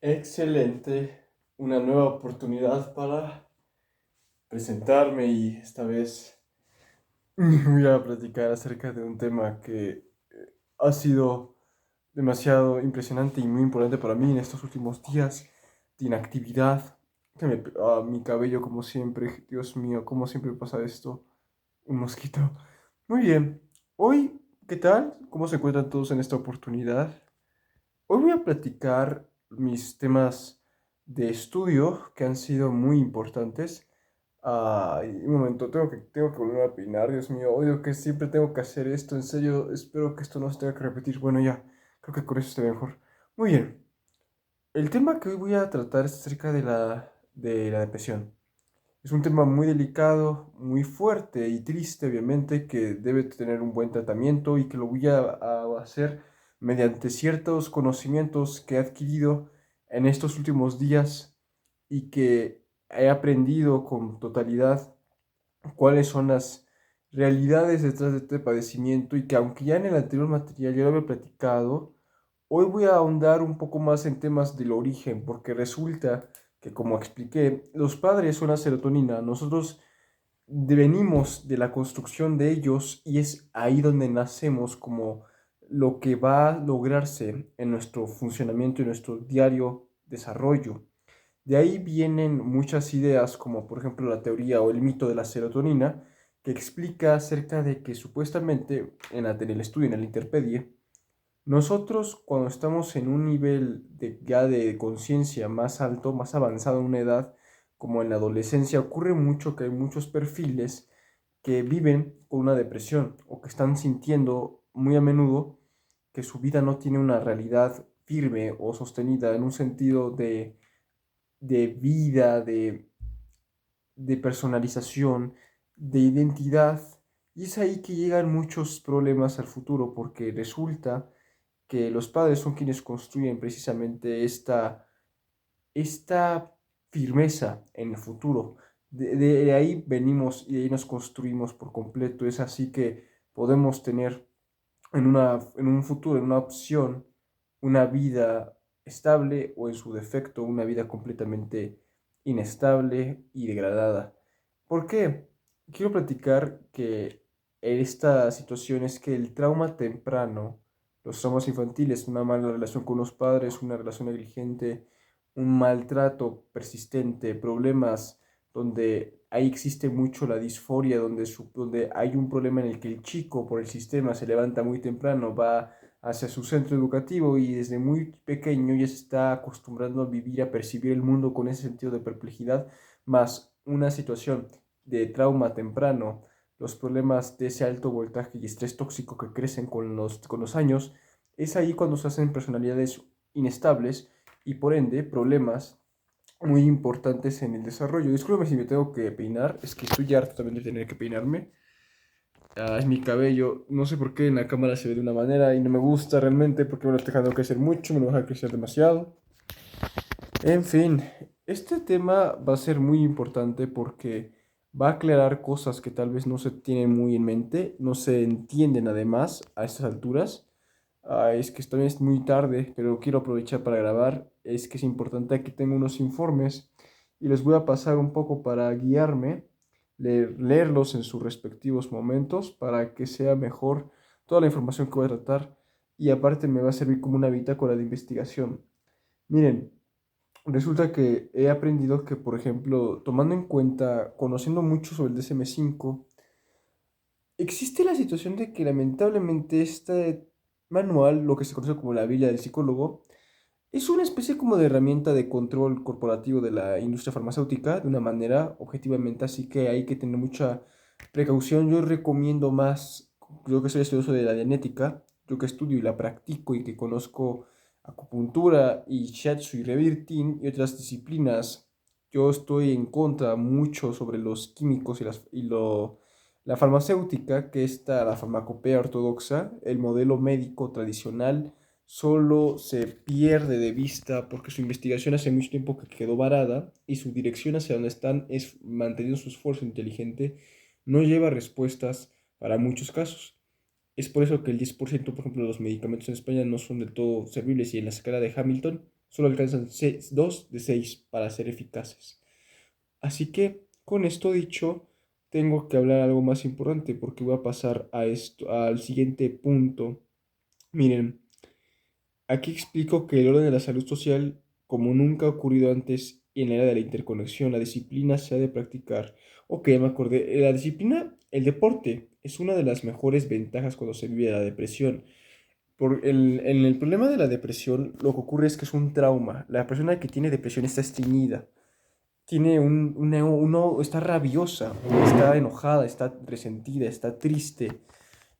Excelente, una nueva oportunidad para presentarme y esta vez voy a platicar acerca de un tema que ha sido demasiado impresionante y muy importante para mí en estos últimos días de inactividad. Mi cabello como siempre, Dios mío, cómo siempre pasa esto, un mosquito. Muy bien, hoy, ¿qué tal? ¿Cómo se encuentran todos en esta oportunidad? Hoy voy a platicar mis temas de estudio que han sido muy importantes. Un momento, tengo que volver a peinar, Dios mío, odio que siempre tengo que hacer esto, en serio, espero que esto no se tenga que repetir. Bueno, ya, creo que con eso esté mejor. Muy bien, el tema que hoy voy a tratar es acerca de la depresión. Es un tema muy delicado, muy fuerte y triste, obviamente, que debe tener un buen tratamiento y que lo voy a hacer mediante ciertos conocimientos que he adquirido en estos últimos días y que he aprendido con totalidad cuáles son las realidades detrás de este padecimiento y que aunque ya en el anterior material ya lo había platicado, hoy voy a ahondar un poco más en temas del origen, porque resulta que, como expliqué, los padres son la serotonina, nosotros venimos de la construcción de ellos y es ahí donde nacemos como lo que va a lograrse en nuestro funcionamiento y nuestro diario desarrollo. De ahí vienen muchas ideas, como por ejemplo la teoría o el mito de la serotonina, que explica acerca de que supuestamente en el estudio, en el Interpedie, nosotros cuando estamos en un nivel ya de conciencia más alto, más avanzado en una edad, como en la adolescencia, ocurre mucho que hay muchos perfiles que viven con una depresión o que están sintiendo muy a menudo que su vida no tiene una realidad firme o sostenida en un sentido de vida, de personalización, de identidad. Y es ahí que llegan muchos problemas al futuro, porque resulta que los padres son quienes construyen precisamente esta firmeza en el futuro. De ahí venimos y de ahí nos construimos por completo. Es así que podemos tener en un futuro, en una opción, una vida estable o en su defecto una vida completamente inestable y degradada. ¿Por qué? Quiero platicar que en esta situación es que el trauma temprano, los traumas infantiles, una mala relación con los padres, una relación negligente, un maltrato persistente, problemas donde ahí existe mucho la disforia, donde hay un problema en el que el chico por el sistema se levanta muy temprano, va hacia su centro educativo y desde muy pequeño ya se está acostumbrando a vivir, a percibir el mundo con ese sentido de perplejidad, más una situación de trauma temprano, los problemas de ese alto voltaje y estrés tóxico que crecen con los años, es ahí cuando se hacen personalidades inestables y por ende problemas muy importantes en el desarrollo. Disculpe si me tengo que peinar, es que estoy ya harto también de tener que peinarme. Es mi cabello, no sé por qué en la cámara se ve de una manera y no me gusta realmente porque me lo estoy dejando crecer mucho, me lo deja crecer demasiado. En fin, este tema va a ser muy importante porque va a aclarar cosas que tal vez no se tienen muy en mente, no se entienden además a estas alturas. Es que también es muy tarde, pero quiero aprovechar para grabar. Es que es importante que tengo unos informes y les voy a pasar un poco para guiarme, leerlos en sus respectivos momentos para que sea mejor toda la información que voy a tratar y aparte me va a servir como una bitácora de investigación. Miren, resulta que he aprendido que, por ejemplo, tomando en cuenta, conociendo mucho sobre el DSM-5, existe la situación de que lamentablemente este manual, lo que se conoce como la Biblia del psicólogo, es una especie como de herramienta de control corporativo de la industria farmacéutica de una manera objetivamente, así que hay que tener mucha precaución. Yo recomiendo más, yo que soy estudioso de la genética, yo que estudio y la practico y que conozco acupuntura y shiatsu y revirtin y otras disciplinas, yo estoy en contra mucho sobre los químicos la farmacéutica, que está la farmacopea ortodoxa, el modelo médico tradicional solo se pierde de vista porque su investigación hace mucho tiempo que quedó varada y su dirección hacia donde están es manteniendo su esfuerzo inteligente, no lleva respuestas para muchos casos. Es por eso que el 10%, por ejemplo, de los medicamentos en España no son del todo servibles y en la escala de Hamilton Solo alcanzan 2 de 6 para ser eficaces. Así que, con esto dicho, tengo que hablar algo más importante porque voy a pasar a esto, al siguiente punto. Miren, aquí explico que el orden de la salud social, como nunca ha ocurrido antes en la era de la interconexión, la disciplina se ha de practicar. Ok, me acordé. La disciplina, el deporte, es una de las mejores ventajas cuando se vive la depresión. En el problema de la depresión, lo que ocurre es que es un trauma. La persona que tiene depresión está estreñida, tiene está rabiosa, está enojada, está resentida, está triste.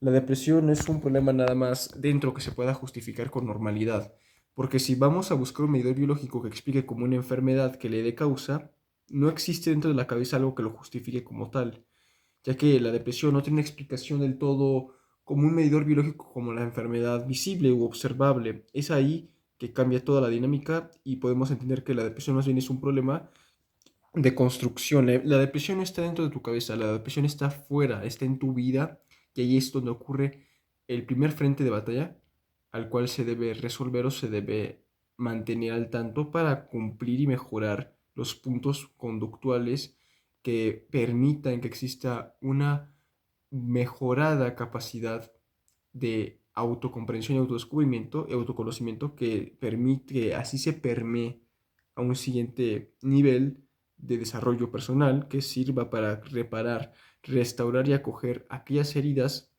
La depresión es un problema nada más dentro que se pueda justificar con normalidad, porque si vamos a buscar un medidor biológico que explique como una enfermedad que le dé causa, no existe dentro de la cabeza algo que lo justifique como tal, ya que la depresión no tiene una explicación del todo como un medidor biológico como la enfermedad visible u observable. Es ahí que cambia toda la dinámica y podemos entender que la depresión más bien es un problema de construcción. La depresión no está dentro de tu cabeza, la depresión está fuera, está en tu vida y ahí es donde ocurre el primer frente de batalla al cual se debe resolver o se debe mantener al tanto para cumplir y mejorar los puntos conductuales que permitan que exista una mejorada capacidad de autocomprensión y autodescubrimiento y autoconocimiento que permite que así se permee a un siguiente nivel de desarrollo personal que sirva para reparar, restaurar y acoger aquellas heridas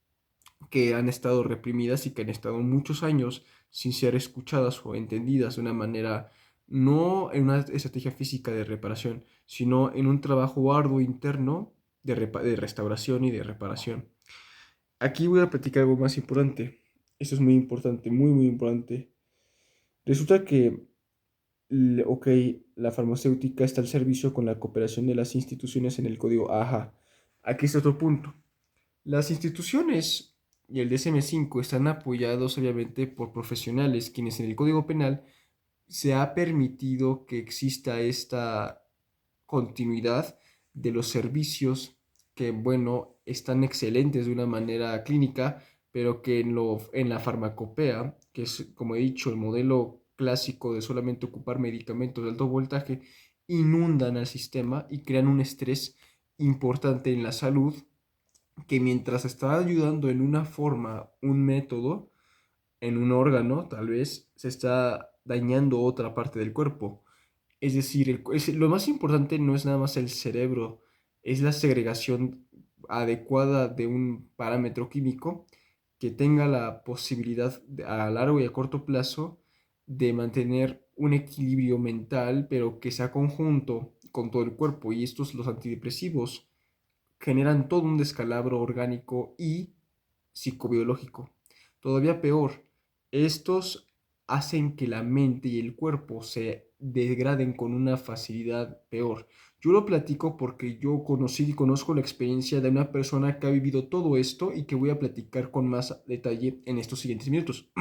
que han estado reprimidas y que han estado muchos años sin ser escuchadas o entendidas de una manera, no en una estrategia física de reparación, sino en un trabajo arduo interno de restauración y de reparación. Aquí voy a platicar algo más importante. Esto es muy importante, muy, muy importante. Resulta que, ok, la farmacéutica está al servicio con la cooperación de las instituciones en el código AHA. Aquí está otro punto. Las instituciones y el DSM-5 están apoyados obviamente por profesionales, quienes en el Código Penal se ha permitido que exista esta continuidad de los servicios que, bueno, están excelentes de una manera clínica, pero que en la farmacopea, que es, como he dicho, el modelo clásico de solamente ocupar medicamentos de alto voltaje, inundan al sistema y crean un estrés importante en la salud que mientras está ayudando en una forma, un método, en un órgano, tal vez se está dañando otra parte del cuerpo. Es decir, lo más importante no es nada más el cerebro, es la segregación adecuada de un parámetro químico que tenga la posibilidad a largo y a corto plazo de mantener un equilibrio mental, pero que sea conjunto con todo el cuerpo. Y estos, los antidepresivos, generan todo un descalabro orgánico y psicobiológico. Todavía peor, estos hacen que la mente y el cuerpo se degraden con una facilidad peor. Yo lo platico porque yo conocí y conozco la experiencia de una persona que ha vivido todo esto y que voy a platicar con más detalle en estos siguientes minutos.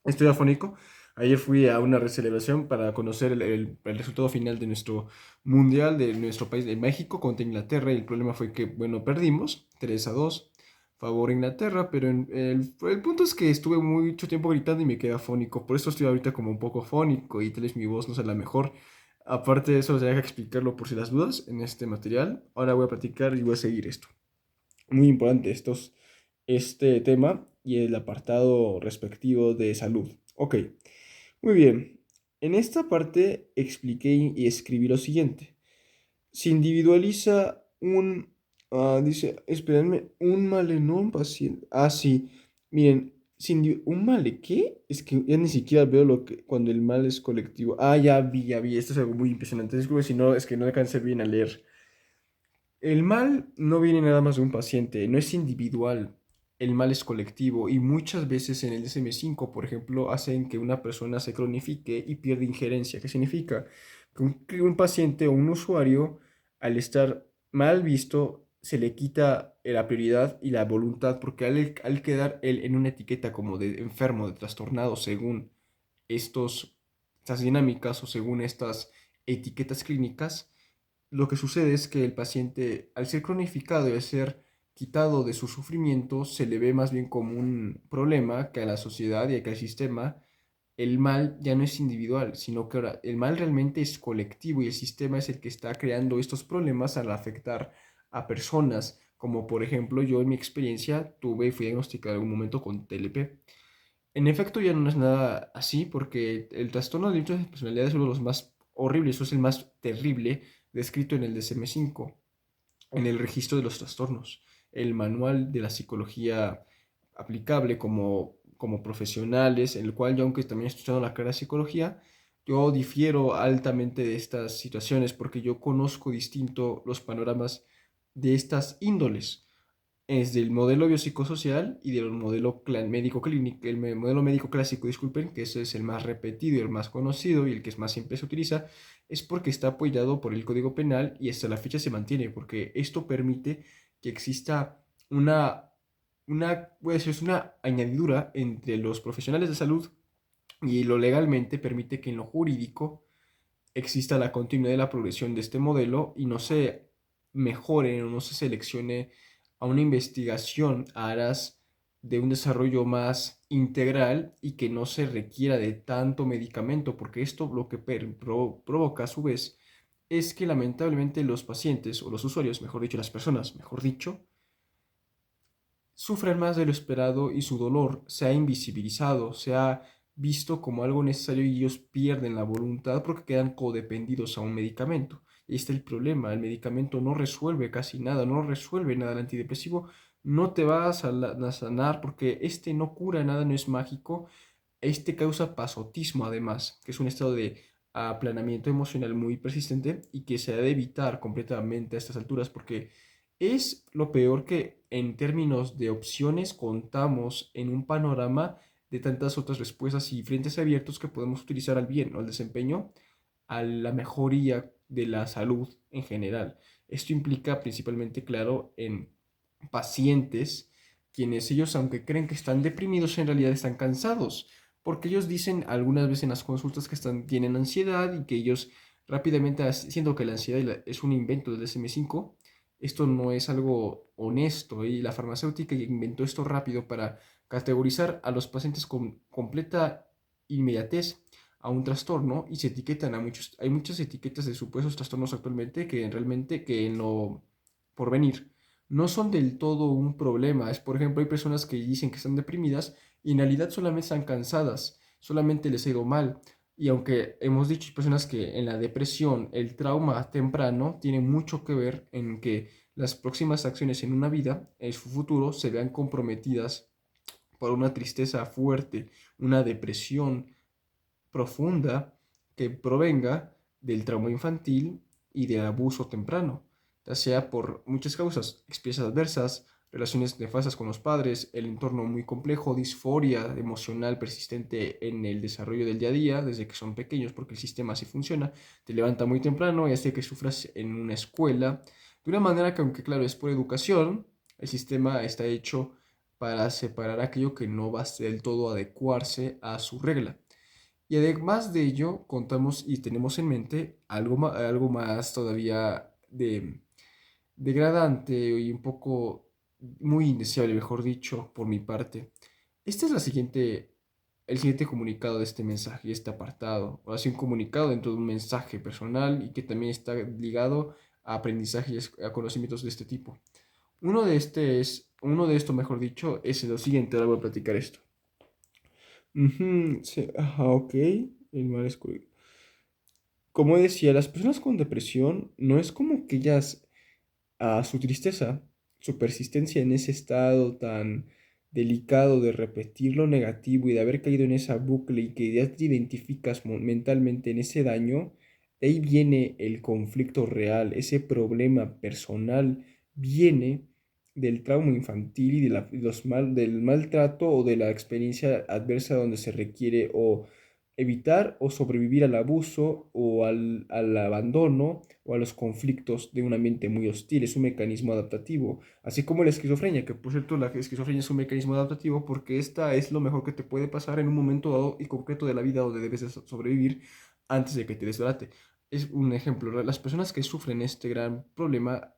Estoy afónico. Ayer fui a una celebración para conocer el resultado final de nuestro mundial, de nuestro país, de México, contra Inglaterra. Y el problema fue que, bueno, perdimos 3-2 favor Inglaterra, pero el punto es que estuve mucho tiempo gritando y me quedé afónico. Por eso estoy ahorita como un poco afónico y tal vez mi voz no sea la mejor. Aparte de eso, les dejo explicarlo por si las dudas en este material. Ahora voy a platicar y voy a seguir esto. Muy importante este tema y el apartado respectivo de salud. Ok, muy bien. En esta parte expliqué y escribí lo siguiente. Se individualiza dice, espérenme, un male, no un paciente. Ah, sí, miren, un male, ¿qué? Es que ya ni siquiera veo cuando el mal es colectivo. Ah, ya vi, esto es algo muy impresionante. Disculpe si no, es que no alcancé bien a leer. El mal no viene nada más de un paciente, no es individual. El mal es colectivo y muchas veces en el DSM-5, por ejemplo, hacen que una persona se cronifique y pierde injerencia. ¿Qué significa? Que un paciente o un usuario, al estar mal visto, se le quita la prioridad y la voluntad, porque al quedar él en una etiqueta como de enfermo, de trastornado, según estas dinámicas o según estas etiquetas clínicas, lo que sucede es que el paciente, al ser cronificado y al ser quitado de su sufrimiento, se le ve más bien como un problema que a la sociedad y que al sistema el mal ya no es individual, sino que ahora el mal realmente es colectivo y el sistema es el que está creando estos problemas al afectar a personas, como por ejemplo yo en mi experiencia fui diagnosticado en algún momento con TLP. En efecto ya no es nada así porque el trastorno de límite de personalidad es uno de los más horribles, o es el más terrible descrito en el DSM-5, en el registro de los trastornos, el manual de la psicología aplicable como profesionales, en el cual yo, aunque también estoy estudiando la carrera de psicología, yo difiero altamente de estas situaciones porque yo conozco distinto los panoramas de estas índoles. Es del modelo biopsicosocial y del modelo médico clínico, modelo médico clásico, disculpen, que ese es el más repetido y el más conocido y el que más siempre se utiliza, es porque está apoyado por el Código Penal y hasta la fecha se mantiene, porque esto permite que exista puede decir, es una añadidura entre los profesionales de salud y lo legalmente permite que en lo jurídico exista la continuidad de la progresión de este modelo y no se mejore o no se seleccione a una investigación a aras de un desarrollo más integral y que no se requiera de tanto medicamento, porque esto lo que provoca a su vez es que lamentablemente los pacientes o los usuarios, mejor dicho, las personas, mejor dicho, sufren más de lo esperado y su dolor se ha invisibilizado, se ha visto como algo necesario y ellos pierden la voluntad porque quedan codependidos a un medicamento. Y ahí está el problema, el medicamento no resuelve casi nada, no resuelve nada, el antidepresivo no te va a sanar porque este no cura nada, no es mágico, este causa pasotismo además, que es un estado de aplanamiento emocional muy persistente y que se ha de evitar completamente a estas alturas porque es lo peor que en términos de opciones contamos en un panorama de tantas otras respuestas y frentes abiertos que podemos utilizar al bien o al desempeño, a la mejoría de la salud en general. Esto implica principalmente, claro, en pacientes quienes ellos, aunque creen que están deprimidos, en realidad están cansados, porque ellos dicen algunas veces en las consultas que tienen ansiedad y que ellos rápidamente, siendo que la ansiedad es un invento del DSM-5, esto no es algo honesto y la farmacéutica inventó esto rápido para categorizar a los pacientes con completa inmediatez a un trastorno y se etiquetan a muchos, hay muchas etiquetas de supuestos trastornos actualmente que realmente que en lo por venir no son del todo un problema. Es, por ejemplo, hay personas que dicen que están deprimidas y en realidad solamente están cansadas, solamente les ha ido mal. Y aunque hemos dicho, hay personas que en la depresión, el trauma temprano tiene mucho que ver en que las próximas acciones en una vida, en su futuro, se vean comprometidas por una tristeza fuerte, una depresión profunda que provenga del trauma infantil y del abuso temprano, ya sea por muchas causas, experiencias adversas, relaciones nefastas con los padres, el entorno muy complejo, disforia emocional persistente en el desarrollo del día a día desde que son pequeños, porque el sistema así funciona, te levanta muy temprano y hace que sufras en una escuela, de una manera que aunque claro es por educación, el sistema está hecho para separar aquello que no va del todo a adecuarse a su regla. Y además de ello, contamos y tenemos en mente algo más todavía degradante y un poco muy indeseable, mejor dicho, por mi parte. Este es el siguiente comunicado de este mensaje, este apartado. O así un comunicado dentro de un mensaje personal y que también está ligado a aprendizaje y a conocimientos de este tipo. Uno de estos, mejor dicho, es lo siguiente. Ahora voy a platicar esto. Ujú, sí, ajá, ok. El mal es como decía, las personas con depresión no es como que ellas, a su tristeza, su persistencia en ese estado tan delicado de repetir lo negativo y de haber caído en esa bucle y que ya te identificas mentalmente en ese daño, de ahí viene el conflicto real, ese problema personal viene del trauma infantil y del maltrato o de la experiencia adversa donde se requiere o evitar o sobrevivir al abuso o al abandono o a los conflictos de un ambiente muy hostil. Es un mecanismo adaptativo, así como la esquizofrenia, que por cierto la esquizofrenia es un mecanismo adaptativo porque esta es lo mejor que te puede pasar en un momento dado y concreto de la vida donde debes de sobrevivir antes de que te desbarate. Es un ejemplo, las personas que sufren este gran problema,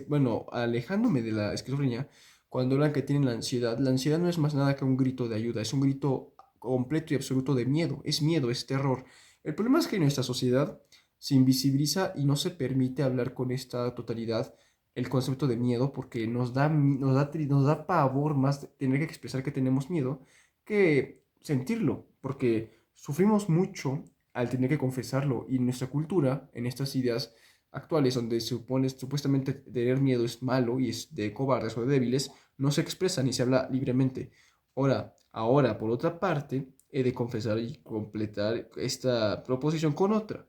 bueno, alejándome de la esquizofrenia, cuando hablan que tienen la ansiedad no es más nada que un grito de ayuda, es un grito completo y absoluto de miedo, es terror. El problema es que en nuestra sociedad se invisibiliza y no se permite hablar con esta totalidad el concepto de miedo porque nos da pavor más tener que expresar que tenemos miedo que sentirlo, porque sufrimos mucho al tener que confesarlo y en nuestra cultura, en estas ideas actuales donde se supone supuestamente tener miedo es malo y es de cobardes o de débiles, no se expresa ni se habla libremente. Ahora, por otra parte, he de confesar y completar esta proposición con otra.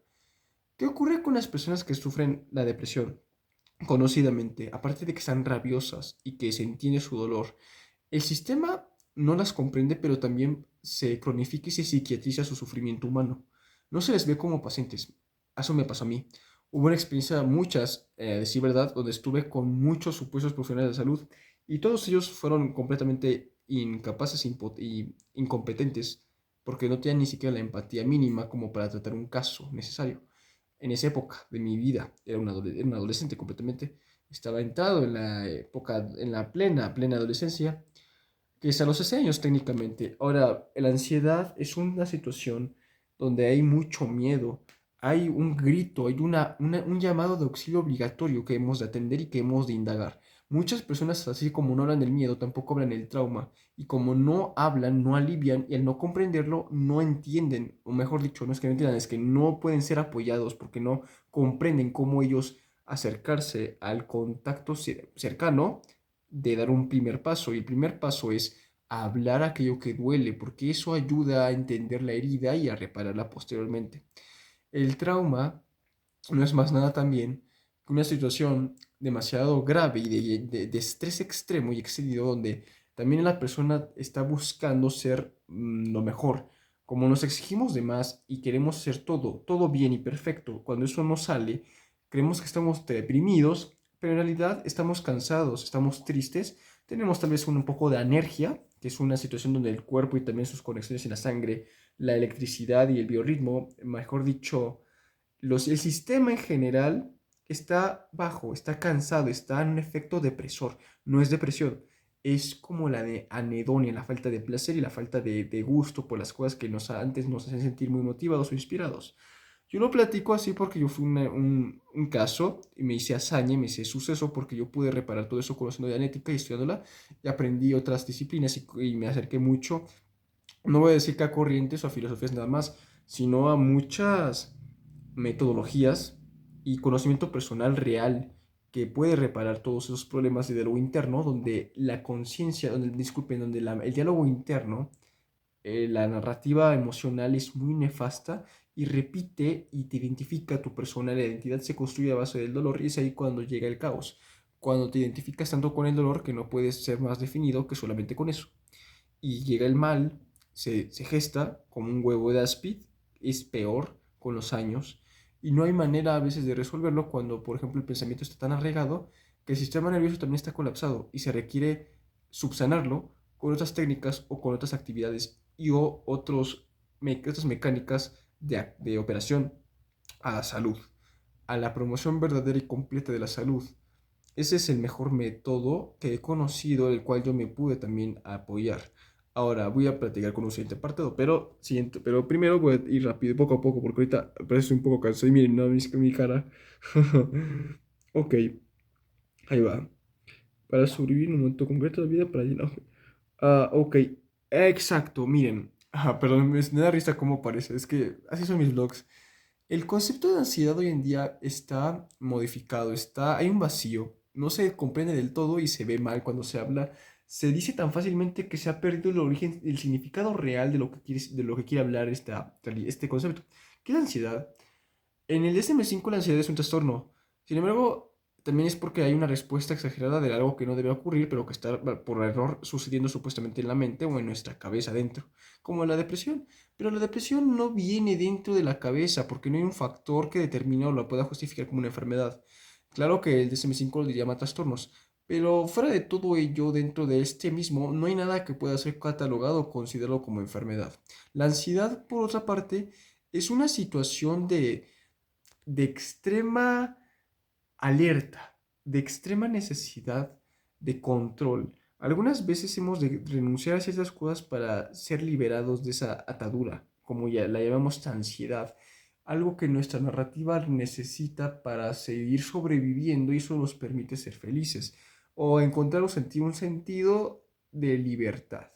¿Qué ocurre con las personas que sufren la depresión? Conocidamente, aparte de que están rabiosas y que se entiende su dolor, el sistema no las comprende, pero también se cronifica y se psiquiatriza su sufrimiento humano. No se les ve como pacientes. Eso me pasó a mí. Hubo una experiencia, muchas, a decir verdad, donde estuve con muchos supuestos profesionales de salud y todos ellos fueron completamente incapaces y incompetentes porque no tenían ni siquiera la empatía mínima como para tratar un caso necesario. En esa época de mi vida, era un adolescente completamente, estaba entrado en la época, en la plena adolescencia, que es a los 16 años técnicamente. Ahora, la ansiedad es una situación donde hay mucho miedo, hay un grito, hay un llamado de auxilio obligatorio que hemos de atender y que hemos de indagar. Muchas personas, así como no hablan del miedo, tampoco hablan del trauma, y como no hablan, no alivian, y al no comprenderlo, no entienden, o mejor dicho, no es que no entiendan, es que no pueden ser apoyados porque no comprenden cómo ellos acercarse al contacto cercano de dar un primer paso. Y el primer paso es hablar aquello que duele, porque eso ayuda a entender la herida y a repararla posteriormente. El trauma no es más nada también que una situación demasiado grave y de estrés extremo y excedido donde también la persona está buscando ser lo mejor. Como nos exigimos de más y queremos ser todo bien y perfecto, cuando eso no sale, creemos que estamos deprimidos, pero en realidad estamos cansados, estamos tristes, tenemos tal vez un poco de anergia, que es una situación donde el cuerpo y también sus conexiones en la sangre, la electricidad y el biorritmo, mejor dicho, el sistema en general está bajo, está cansado, está en un efecto depresor. No es depresión, es como la de anedonia, la falta de placer y la falta de gusto por las cosas que antes nos hacen sentir muy motivados o inspirados. Yo lo platico así porque yo fui un caso y me hice hazaña, me hice suceso porque yo pude reparar todo eso conociendo de Anética y estudiándola y aprendí otras disciplinas y me acerqué mucho, no voy a decir que a corrientes o a filosofías nada más, sino a muchas metodologías y conocimiento personal real que puede reparar todos esos problemas de diálogo interno, donde la conciencia, disculpen, donde el diálogo interno, la narrativa emocional es muy nefasta y repite y te identifica tu persona, la identidad se construye a base del dolor y es ahí cuando llega el caos, cuando te identificas tanto con el dolor que no puedes ser más definido que solamente con eso y llega el mal, se gesta como un huevo de áspid, es peor con los años y no hay manera a veces de resolverlo cuando, por ejemplo, el pensamiento está tan arraigado que el sistema nervioso también está colapsado y se requiere subsanarlo con otras técnicas o con otras actividades y o otras mecánicas de operación a la salud, a la promoción verdadera y completa de la salud. Ese es el mejor método que he conocido, el cual yo me pude también apoyar. Ahora voy a platicar con un siguiente apartado, pero primero voy a ir rápido, poco a poco, porque ahorita parece un poco cansado y miren, no, mi cara. Ok, ahí va. Para sobrevivir en un momento concreto de la vida, para llenar. Ok, exacto, miren. Perdón, me da risa cómo parece, es que así son mis vlogs. El concepto de ansiedad hoy en día está modificado, hay un vacío, no se comprende del todo y se ve mal cuando se habla. Se dice tan fácilmente que se ha perdido el origen, el significado real de lo que quiere hablar este concepto. ¿Qué es la ansiedad? En el DSM-5 la ansiedad es un trastorno. Sin embargo, también es porque hay una respuesta exagerada de algo que no debe ocurrir, pero que está por error sucediendo supuestamente en la mente o en nuestra cabeza dentro, como la depresión. Pero la depresión no viene dentro de la cabeza porque no hay un factor que determine o la pueda justificar como una enfermedad. Claro que el DSM-5 lo llama trastornos, pero fuera de todo ello, dentro de este mismo, no hay nada que pueda ser catalogado o considerado como enfermedad. La ansiedad, por otra parte, es una situación de extrema alerta, de extrema necesidad de control. Algunas veces hemos de renunciar a ciertas cosas para ser liberados de esa atadura, como ya la llamamos ansiedad, algo que nuestra narrativa necesita para seguir sobreviviendo y eso nos permite ser felices o encontrar un sentido de libertad.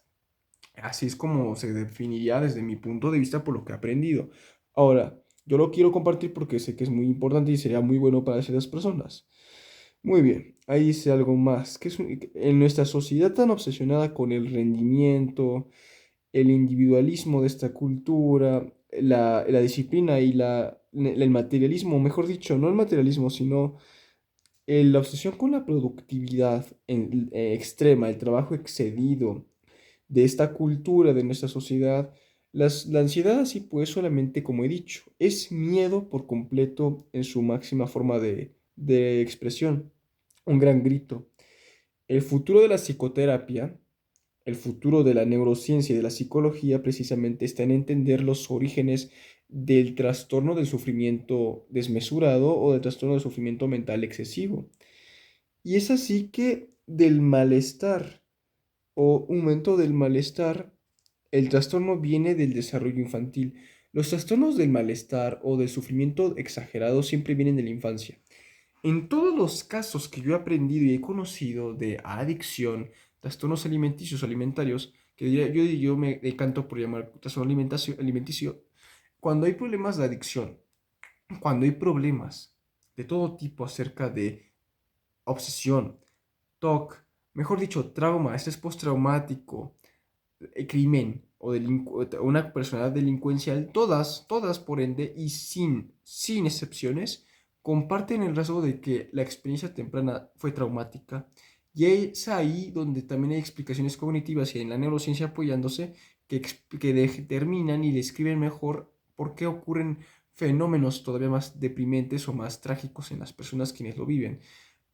Así es como se definiría desde mi punto de vista por lo que he aprendido. Ahora, yo lo quiero compartir porque sé que es muy importante y sería muy bueno para ciertas personas. Muy bien, ahí dice algo más, en nuestra sociedad tan obsesionada con el rendimiento, el individualismo de esta cultura, la disciplina y el materialismo, mejor dicho, no el materialismo, sino la obsesión con la productividad extrema, el trabajo excedido de esta cultura, de nuestra sociedad, la ansiedad así pues solamente, como he dicho, es miedo por completo en su máxima forma de expresión, un gran grito. El futuro de la psicoterapia, el futuro de la neurociencia y de la psicología precisamente está en entender los orígenes del trastorno del sufrimiento desmesurado o del trastorno del sufrimiento mental excesivo. Y es así que del malestar o un momento del malestar, el trastorno viene del desarrollo infantil. Los trastornos del malestar o del sufrimiento exagerado siempre vienen de la infancia. En todos los casos que yo he aprendido y he conocido de adicción, trastornos alimenticios o alimentarios, yo me decanto por llamar trastorno alimenticio, cuando hay problemas de adicción, cuando hay problemas de todo tipo acerca de obsesión, TOC, mejor dicho, trauma, estrés postraumático, crimen o una personalidad delincuencial, todas por ende y sin excepciones, comparten el rasgo de que la experiencia temprana fue traumática. Y es ahí donde también hay explicaciones cognitivas y en la neurociencia apoyándose que determinan y describen mejor por qué ocurren fenómenos todavía más deprimentes o más trágicos en las personas quienes lo viven.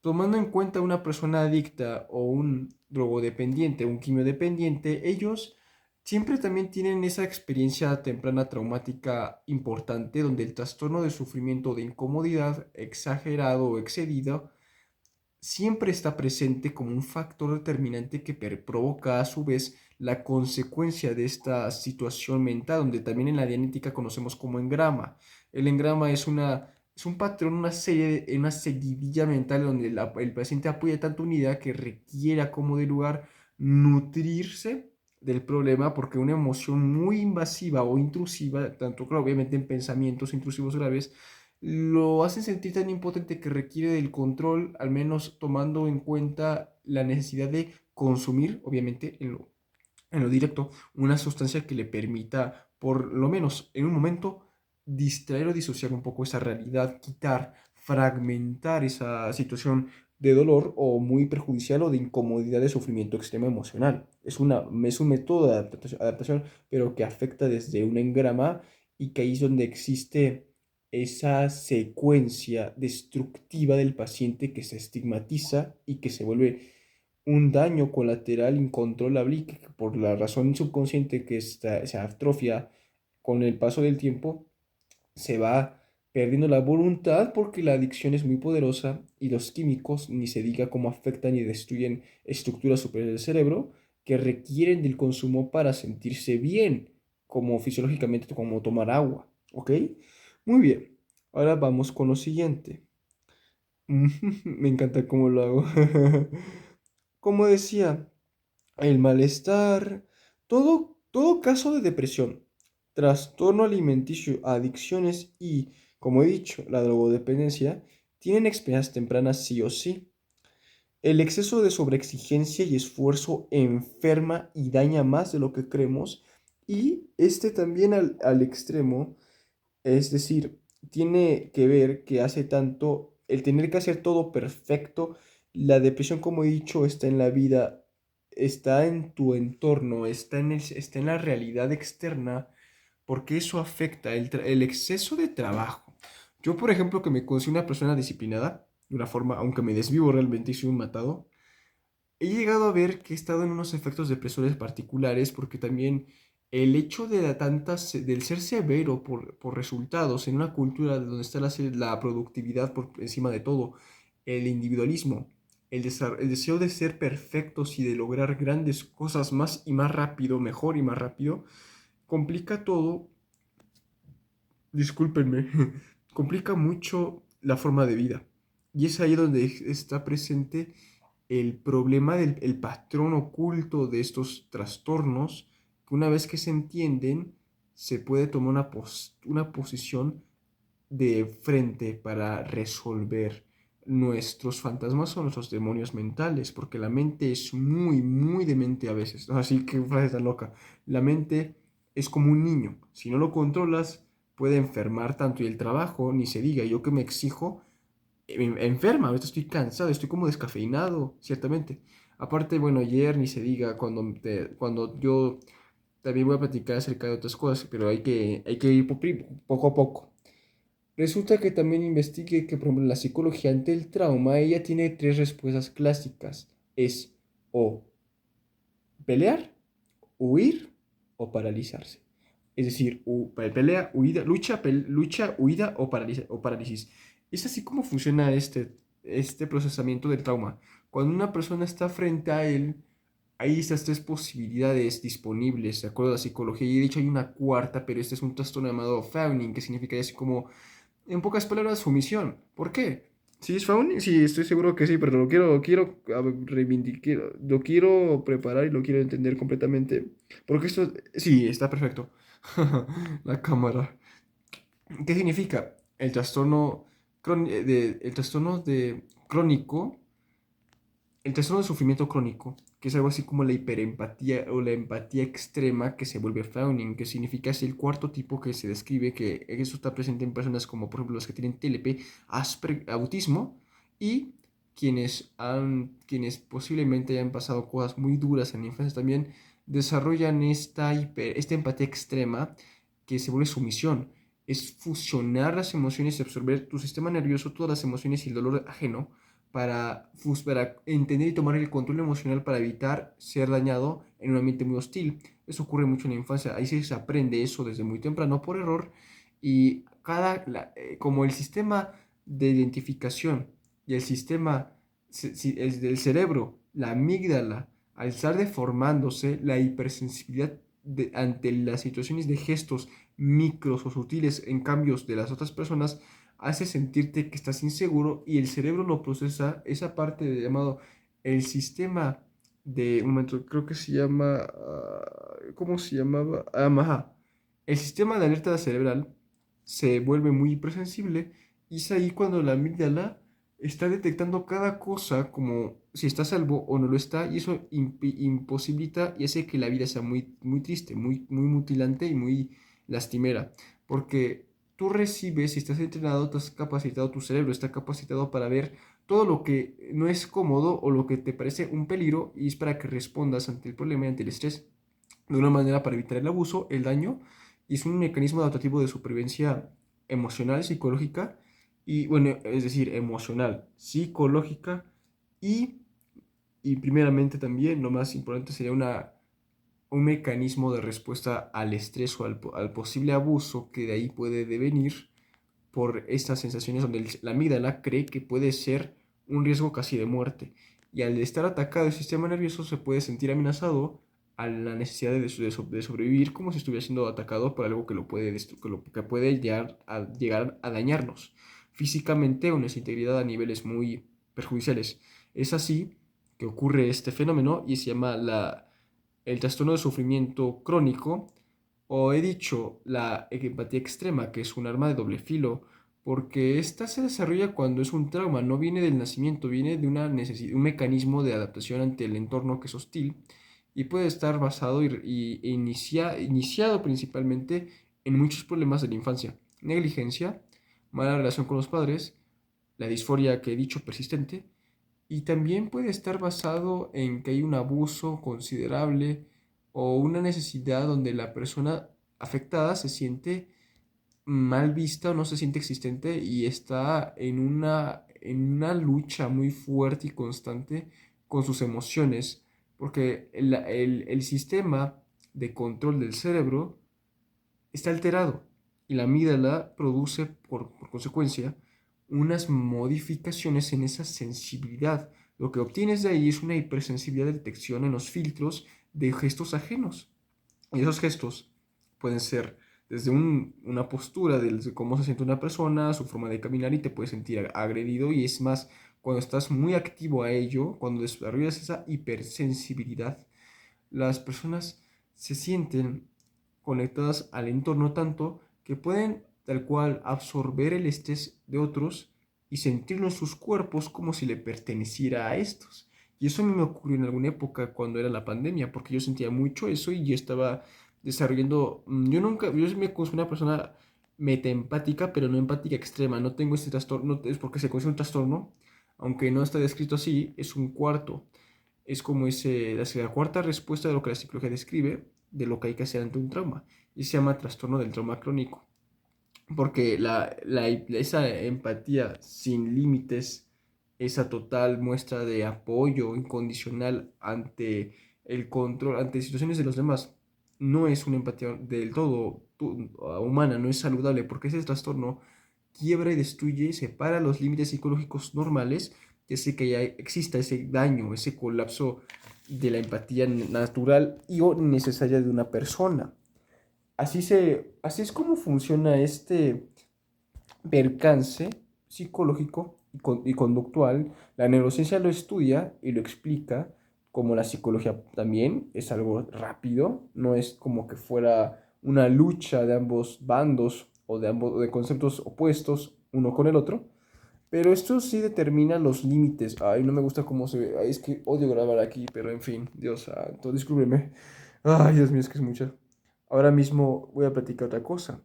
Tomando en cuenta una persona adicta o un drogodependiente, un quimiodependiente, ellos siempre también tienen esa experiencia temprana traumática importante donde el trastorno de sufrimiento o de incomodidad exagerado o excedido siempre está presente como un factor determinante que provoca a su vez la consecuencia de esta situación mental, donde también en la dianética conocemos como engrama. El engrama es un patrón, una seguidilla mental donde el paciente apoya tanto una idea que requiera como de lugar nutrirse del problema porque una emoción muy invasiva o intrusiva, tanto claro, obviamente en pensamientos intrusivos graves, lo hacen sentir tan impotente que requiere del control, al menos tomando en cuenta la necesidad de consumir, obviamente en lo directo, una sustancia que le permita, por lo menos en un momento, distraer o disociar un poco esa realidad, quitar, fragmentar esa situación de dolor o muy perjudicial o de incomodidad de sufrimiento extremo emocional. Es un método de adaptación, pero que afecta desde un engrama y que ahí es donde existe esa secuencia destructiva del paciente que se estigmatiza y que se vuelve un daño colateral incontrolable y que por la razón subconsciente que se atrofia con el paso del tiempo, se va perdiendo la voluntad porque la adicción es muy poderosa y los químicos ni se diga cómo afectan y destruyen estructuras superiores del cerebro que requieren del consumo para sentirse bien, como fisiológicamente como tomar agua, ¿ok? Muy bien, ahora vamos con lo siguiente. Me encanta cómo lo hago. Como decía, el malestar, todo caso de depresión, trastorno alimenticio, adicciones y, como he dicho, la drogodependencia, tienen experiencias tempranas sí o sí. El exceso de sobreexigencia y esfuerzo enferma y daña más de lo que creemos y este también al extremo, es decir, tiene que ver que hace tanto el tener que hacer todo perfecto. La depresión, como he dicho, está en la vida, está en tu entorno, está en la realidad externa, porque eso afecta el exceso de trabajo. Yo, por ejemplo, que me considero una persona disciplinada, de una forma, aunque me desvivo realmente y soy un matado, he llegado a ver que he estado en unos efectos depresores particulares porque también el hecho de del ser severo por resultados en una cultura donde está la productividad por encima de todo, el individualismo el deseo de ser perfectos y de lograr grandes cosas más y más rápido, mejor y más rápido, complica todo, discúlpenme, complica mucho la forma de vida. Y es ahí donde está presente el problema del el patrón oculto de estos trastornos, que una vez que se entienden, se puede tomar una posición de frente para resolver nuestros fantasmas o nuestros demonios mentales, porque la mente es muy, muy demente a veces. Así que frase tan loca. La mente es como un niño. Si no lo controlas, puede enfermar tanto. Y el trabajo, ni se diga, yo que me exijo, enferma. Ahorita estoy cansado, estoy como descafeinado, ciertamente. Aparte, bueno, ayer ni se diga, cuando yo también voy a platicar acerca de otras cosas, pero hay que ir poco a poco. Resulta que también investigué que, por ejemplo, la psicología ante el trauma, ella tiene tres respuestas clásicas. Es o pelear, huir o paralizarse. Es decir, pelea, huida, lucha, huida o parálisis. Es así como funciona este procesamiento del trauma. Cuando una persona está frente a él, hay estas tres posibilidades disponibles, de acuerdo a la psicología. Y de hecho hay una cuarta, pero este es un trastorno llamado Fowling, que significa así como, en pocas palabras, sumisión. ¿Por qué? ¿Sí es Fauni? Sí, estoy seguro que sí, pero lo quiero reivindicar, lo quiero preparar y lo quiero entender completamente. Porque esto, sí, está perfecto. La cámara. ¿Qué significa? El trastorno de crónico, el trastorno de sufrimiento crónico, que es algo así como la hiperempatía o la empatía extrema que se vuelve Fowling, que significa es el cuarto tipo que se describe que eso está presente en personas como por ejemplo los que tienen TLP, autismo y quienes posiblemente hayan pasado cosas muy duras en la infancia también desarrollan esta empatía extrema que se vuelve sumisión. Es fusionar las emociones y absorber tu sistema nervioso, todas las emociones y el dolor ajeno para entender y tomar el control emocional para evitar ser dañado en un ambiente muy hostil. Eso ocurre mucho en la infancia. Ahí sí se aprende eso desde muy temprano por error y como el sistema de identificación y el sistema del cerebro, la amígdala, al estar deformándose, la hipersensibilidad ante las situaciones de gestos micros o sutiles en cambios de las otras personas hace sentirte que estás inseguro y el cerebro no procesa esa parte llamado el sistema un momento, creo que se llama, ¿cómo se llamaba? Ajá. El sistema de alerta cerebral se vuelve muy hipersensible y es ahí cuando la amígdala está detectando cada cosa como si está a salvo o no lo está y eso imposibilita y hace que la vida sea muy, muy triste, muy, muy mutilante y muy lastimera porque tú recibes, si estás entrenado, estás capacitado, tu cerebro está capacitado para ver todo lo que no es cómodo o lo que te parece un peligro y es para que respondas ante el problema y ante el estrés de una manera para evitar el abuso, el daño, y es un mecanismo adaptativo de supervivencia emocional, psicológica, y bueno, es decir, emocional, psicológica, y, y primeramente también, lo más importante sería un mecanismo de respuesta al estrés o al posible abuso que de ahí puede devenir por estas sensaciones donde la amígdala cree que puede ser un riesgo casi de muerte. Y al estar atacado el sistema nervioso se puede sentir amenazado a la necesidad de sobrevivir como si estuviera siendo atacado por algo que puede llegar a dañarnos físicamente o nuestra integridad a niveles muy perjudiciales. Es así que ocurre este fenómeno y se llama el trastorno de sufrimiento crónico o he dicho la empatía extrema, que es un arma de doble filo, porque esta se desarrolla cuando es un trauma, no viene del nacimiento, viene de una necesidad, un mecanismo de adaptación ante el entorno que es hostil y puede estar basado iniciado principalmente en muchos problemas de la infancia, negligencia, mala relación con los padres, la disforia que he dicho persistente, y también puede estar basado en que hay un abuso considerable o una necesidad donde la persona afectada se siente mal vista o no se siente existente y está en una lucha muy fuerte y constante con sus emociones, porque el sistema de control del cerebro está alterado y la amígdala produce por consecuencia unas modificaciones en esa sensibilidad Lo que obtienes de ahí es una hipersensibilidad de detección en los filtros de gestos ajenos. Y esos gestos pueden ser desde una postura, desde cómo se siente una persona, su forma de caminar y te puedes sentir agredido. Y es más, cuando estás muy activo a ello, cuando desarrollas esa hipersensibilidad, las personas se sienten conectadas al entorno tanto que pueden tal cual absorber el estrés de otros y sentirlo en sus cuerpos como si le perteneciera a estos. Y eso a mí me ocurrió en alguna época cuando era la pandemia, porque yo sentía mucho eso y yo estaba desarrollando, yo me considero una persona metaempática, pero no empática extrema, no tengo este trastorno, es porque se considera un trastorno, aunque no está descrito así, es un cuarto, es como la cuarta respuesta de lo que la psicología describe, de lo que hay que hacer ante un trauma, y se llama trastorno del trauma crónico, porque esa empatía sin límites, esa total muestra de apoyo incondicional ante el control, ante situaciones de los demás, no es una empatía del todo humana, no es saludable, porque ese trastorno quiebra y destruye y separa los límites psicológicos normales, que hace que ya exista ese daño, ese colapso de la empatía natural y o necesaria de una persona. Así es como funciona este percance psicológico y conductual. La neurociencia lo estudia y lo explica, como la psicología también. Es algo rápido, no es como que fuera una lucha de ambos bandos o de conceptos opuestos uno con el otro. Pero esto sí determina los límites. Ay, no me gusta cómo se ve. Ay, es que odio grabar aquí, pero en fin, Dios santo, discúlpeme. Ay, Dios mío, es que es mucho. Ahora mismo voy a platicar otra cosa.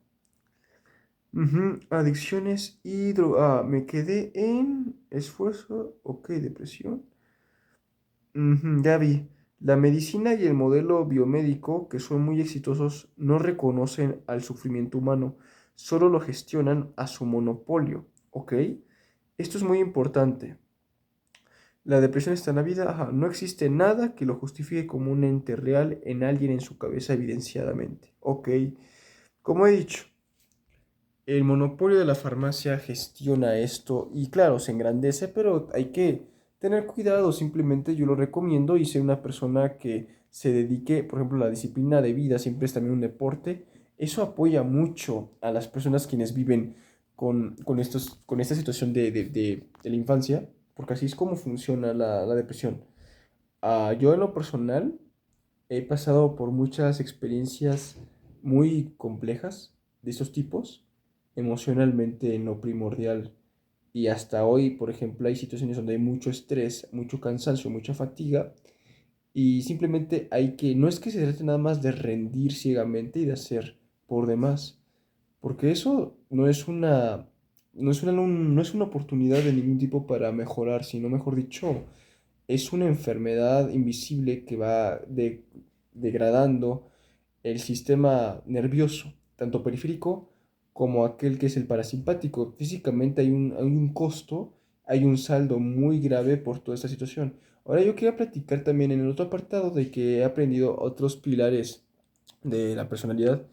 Adicciones y droga. Me quedé en esfuerzo. Ok, depresión. Ya vi. La medicina y el modelo biomédico, que son muy exitosos, no reconocen al sufrimiento humano, solo lo gestionan a su monopolio. ¿Ok? Esto es muy importante. La depresión está en la vida. Ajá. No existe nada que lo justifique como un ente real en alguien en su cabeza, evidenciadamente. Ok. Como he dicho. El monopolio de la farmacia gestiona esto y claro, se engrandece, pero hay que tener cuidado. Simplemente yo lo recomiendo y ser una persona que se dedique, por ejemplo, a la disciplina de vida, siempre es también un deporte. Eso apoya mucho a las personas quienes viven con esta situación de la infancia, porque así es como funciona la depresión. Yo en lo personal he pasado por muchas experiencias muy complejas de esos tipos, emocionalmente en lo primordial. Y hasta hoy, por ejemplo, hay situaciones donde hay mucho estrés, mucho cansancio, mucha fatiga. Y simplemente hay que, no es que se trate nada más de rendir ciegamente y de hacer por demás, porque eso no es una oportunidad de ningún tipo para mejorar, sino mejor dicho, es una enfermedad invisible que va degradando el sistema nervioso, tanto periférico como aquel que es el parasimpático. Físicamente hay un costo, hay un saldo muy grave por toda esta situación. Ahora yo quería platicar también en el otro apartado de que he aprendido otros pilares de la personalidad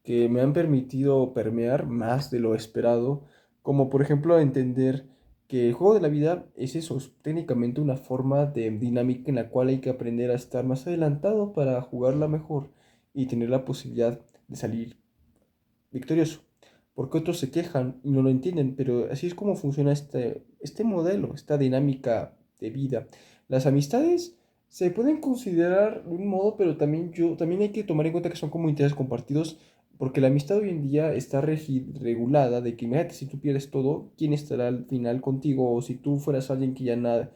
que me han permitido permear más de lo esperado, como por ejemplo entender que el juego de la vida es eso, es técnicamente una forma de dinámica en la cual hay que aprender a estar más adelantado para jugarla mejor y tener la posibilidad de salir victorioso. Porque otros se quejan y no lo entienden, pero así es como funciona este modelo, esta dinámica de vida. Las amistades se pueden considerar de un modo, pero también hay que tomar en cuenta que son como intereses compartidos, porque la amistad hoy en día está regulada de que, imagínate, si tú pierdes todo, ¿quién estará al final contigo? O si tú fueras alguien que ya nada,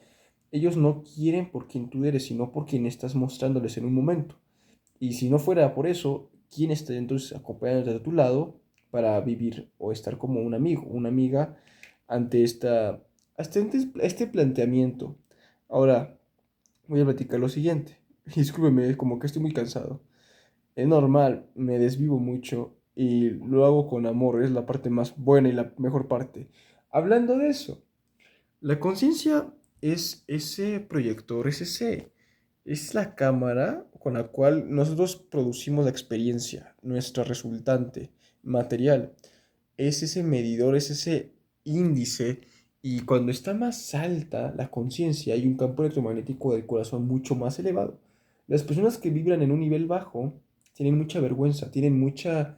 ellos no quieren por quien tú eres, sino por quien estás mostrándoles en un momento. Y si no fuera por eso, ¿quién estaría entonces acompañándote a tu lado para vivir o estar como un amigo, una amiga ante este planteamiento? Ahora, voy a platicar lo siguiente. Discúlpeme, como que estoy muy cansado. Es normal, me desvivo mucho y lo hago con amor, es la parte más buena y la mejor parte. Hablando de eso, la conciencia es ese proyector, es la cámara con la cual nosotros producimos la experiencia, nuestra resultante material. Es ese medidor, es ese índice Y cuando está más alta la conciencia, hay un campo electromagnético del corazón mucho más elevado. Las personas que vibran en un nivel bajo tienen mucha vergüenza, tienen mucha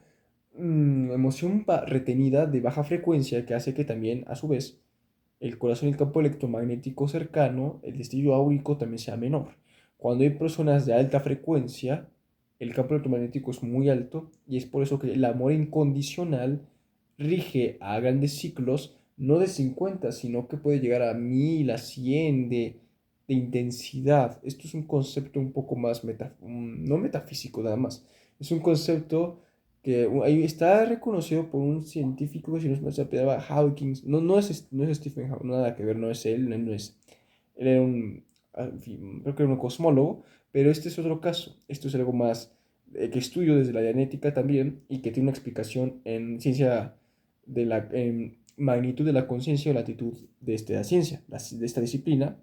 emoción retenida de baja frecuencia que hace que también, a su vez, el corazón y el campo electromagnético cercano, el destello áurico también sea menor. Cuando hay personas de alta frecuencia, el campo electromagnético es muy alto y es por eso que el amor incondicional rige a grandes ciclos, no de 50 sino que puede llegar a 1000, a 100 de intensidad. Esto es un concepto un poco más, no metafísico nada más, es un concepto que ahí está reconocido por un científico, si no se llama Hawkins, no es Stephen Hawking, nada que ver, no es él, no es, él era en fin, creo que era un cosmólogo, pero este es otro caso, esto es algo más que estudio desde la genética también y que tiene una explicación en ciencia de la en magnitud de la conciencia o latitud de esta ciencia, de esta disciplina,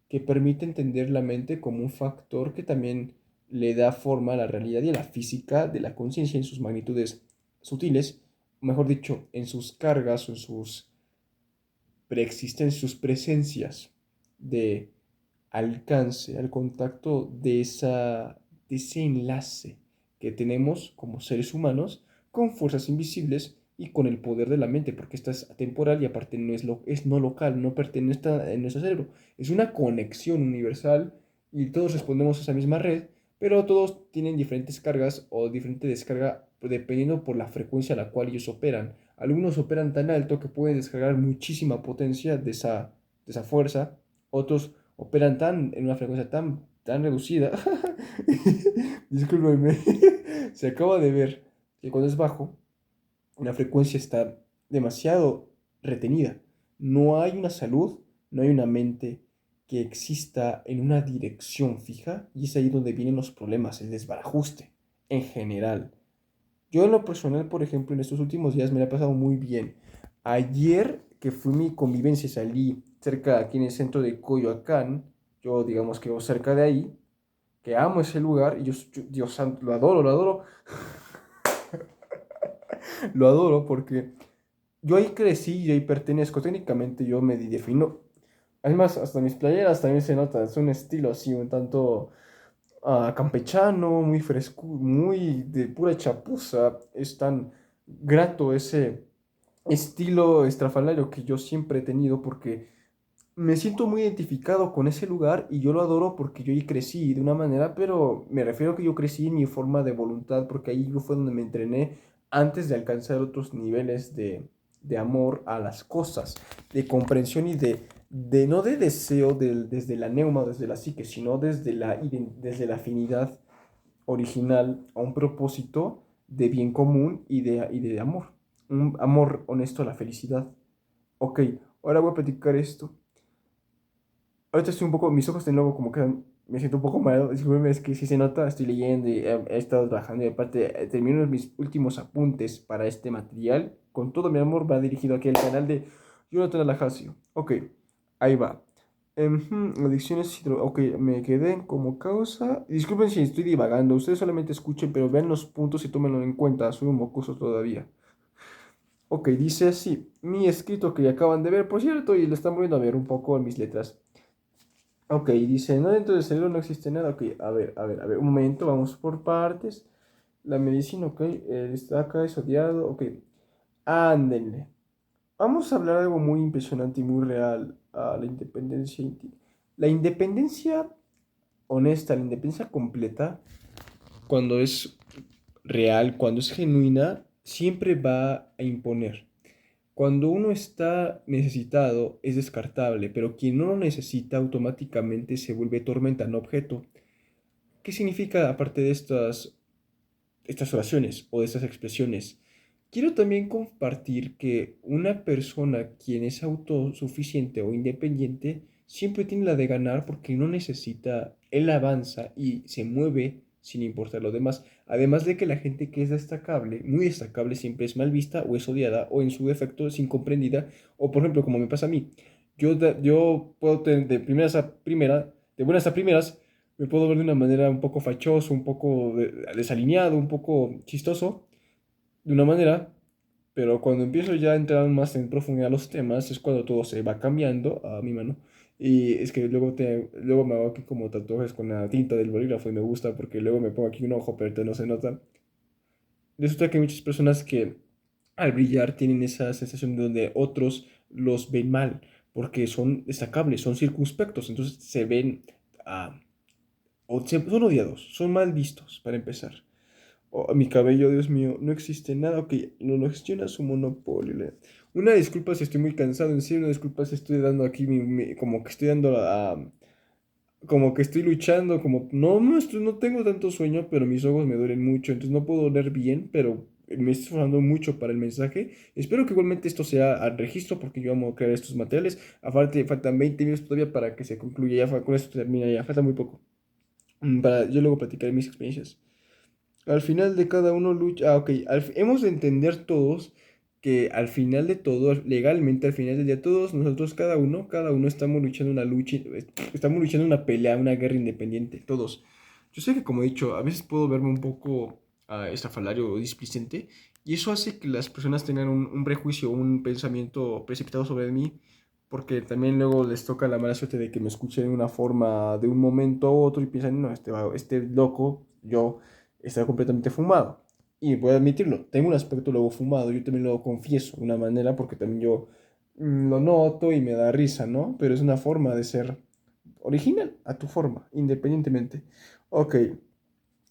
que permite entender la mente como un factor que también le da forma a la realidad y a la física de la conciencia en sus magnitudes sutiles, mejor dicho, en sus cargas o en sus preexistencias, sus presencias de alcance, al contacto de ese enlace que tenemos como seres humanos con fuerzas invisibles y con el poder de la mente, porque esta es atemporal y aparte es no local, no pertenece a nuestro cerebro. Es una conexión universal y todos respondemos a esa misma red, pero todos tienen diferentes cargas o diferente descarga dependiendo por la frecuencia a la cual ellos operan. Algunos operan tan alto que pueden descargar muchísima potencia de esa fuerza, otros operan en una frecuencia tan reducida. Discúlpeme, se acaba de ver que cuando es bajo, la frecuencia está demasiado retenida. No hay una salud, no hay una mente que exista en una dirección fija y es ahí donde vienen los problemas, el desbarajuste en general. Yo en lo personal, por ejemplo, en estos últimos días me la he pasado muy bien. Ayer que fui mi convivencia, salí cerca aquí en el centro de Coyoacán, yo digamos que vivo cerca de ahí, que amo ese lugar y Dios santo, lo adoro, lo adoro porque yo ahí crecí y ahí pertenezco, técnicamente yo me defino. Además, hasta mis playeras también se nota, es un estilo así, un tanto campechano, muy fresco, muy de pura chapuza, es tan grato ese estilo estrafalario que yo siempre he tenido porque me siento muy identificado con ese lugar y yo lo adoro porque yo ahí crecí de una manera, pero me refiero a que yo crecí en mi forma de voluntad porque ahí fue donde me entrené antes de alcanzar otros niveles de amor a las cosas, de comprensión y no de deseo desde la neuma, desde la psique, sino desde la afinidad original a un propósito de bien común y de amor. Un amor honesto a la felicidad. Ok, ahora voy a platicar esto. Ahorita estoy un poco, mis ojos de nuevo como que me siento un poco mal. Disculpenme, es que si se nota, estoy leyendo y he estado trabajando y aparte termino mis últimos apuntes para este material. Con todo mi amor va dirigido aquí al canal de Jonathan Alajasio. Ok, ahí va. Adicciones ok, me quedé como causa. Disculpen si estoy divagando, ustedes solamente escuchen, pero vean los puntos y tómenlo en cuenta. Soy un mocoso todavía. Ok, dice así, mi escrito que acaban de ver, por cierto, y lo están volviendo a ver un poco en mis letras. Ok, dice, no, dentro del cerebro no existe nada. Ok, a ver, un momento, vamos por partes. La medicina, ok, está acá, es odiado, ok. Ándenle. Vamos a hablar de algo muy impresionante y muy real, la independencia. La independencia honesta, la independencia completa, cuando es real, cuando es genuina, siempre va a imponer. Cuando uno está necesitado es descartable, pero quien no lo necesita automáticamente se vuelve tormenta, no objeto. ¿Qué significa aparte de estas oraciones o de estas expresiones? Quiero también compartir que una persona quien es autosuficiente o independiente siempre tiene la de ganar porque no necesita, él avanza y se mueve sin importar lo demás. Además de que la gente que es destacable, muy destacable, siempre es mal vista o es odiada o en su defecto es incomprendida o por ejemplo como me pasa a mí, yo puedo tener de primeras a primera, de buenas a primeras, me puedo ver de una manera un poco fachoso, un poco desalineado, un poco chistoso, de una manera, Pero cuando empiezo ya a entrar más en profundidad a los temas, es cuando todo se va cambiando a mi mano. Y es que luego me hago aquí como tatuajes con la tinta del bolígrafo y me gusta porque luego me pongo aquí un ojo, pero no se nota. Resulta que hay muchas personas que al brillar tienen esa sensación de donde otros los ven mal, porque son destacables, son circunspectos, entonces se ven, ah, son odiados, son mal vistos, para empezar. Oh, mi cabello, Dios mío, no existe nada. Ok, lo gestiona su monopolio. Una disculpa si estoy muy cansado, en serio, una disculpa si estoy dando aquí como que estoy dando como que estoy luchando, como no tengo tanto sueño, pero mis ojos me duelen mucho, entonces no puedo leer bien, pero me estoy esforzando mucho para el mensaje. Espero que igualmente esto sea al registro porque yo amo crear estos materiales. Aparte, faltan 20 minutos todavía para que se concluya, con esto termina ya, falta muy poco. Yo luego platicaré mis experiencias. Al final de cada uno lucha. Ok. Hemos de entender todos que al final de todo, legalmente al final del día, todos nosotros, cada uno estamos luchando una lucha, estamos luchando una pelea, una guerra independiente, todos. Yo sé que, como he dicho, a veces puedo verme un poco estrafalario o displicente, y eso hace que las personas tengan un prejuicio, un pensamiento precipitado sobre mí, porque también luego les toca la mala suerte de que me escuchen de una forma de un momento a otro y piensan, no, este loco, yo está completamente fumado. Y voy a admitirlo, tengo un aspecto luego fumado, yo también lo confieso de una manera porque también yo lo noto y me da risa, ¿no? Pero es una forma de ser original, a tu forma, independientemente. Ok,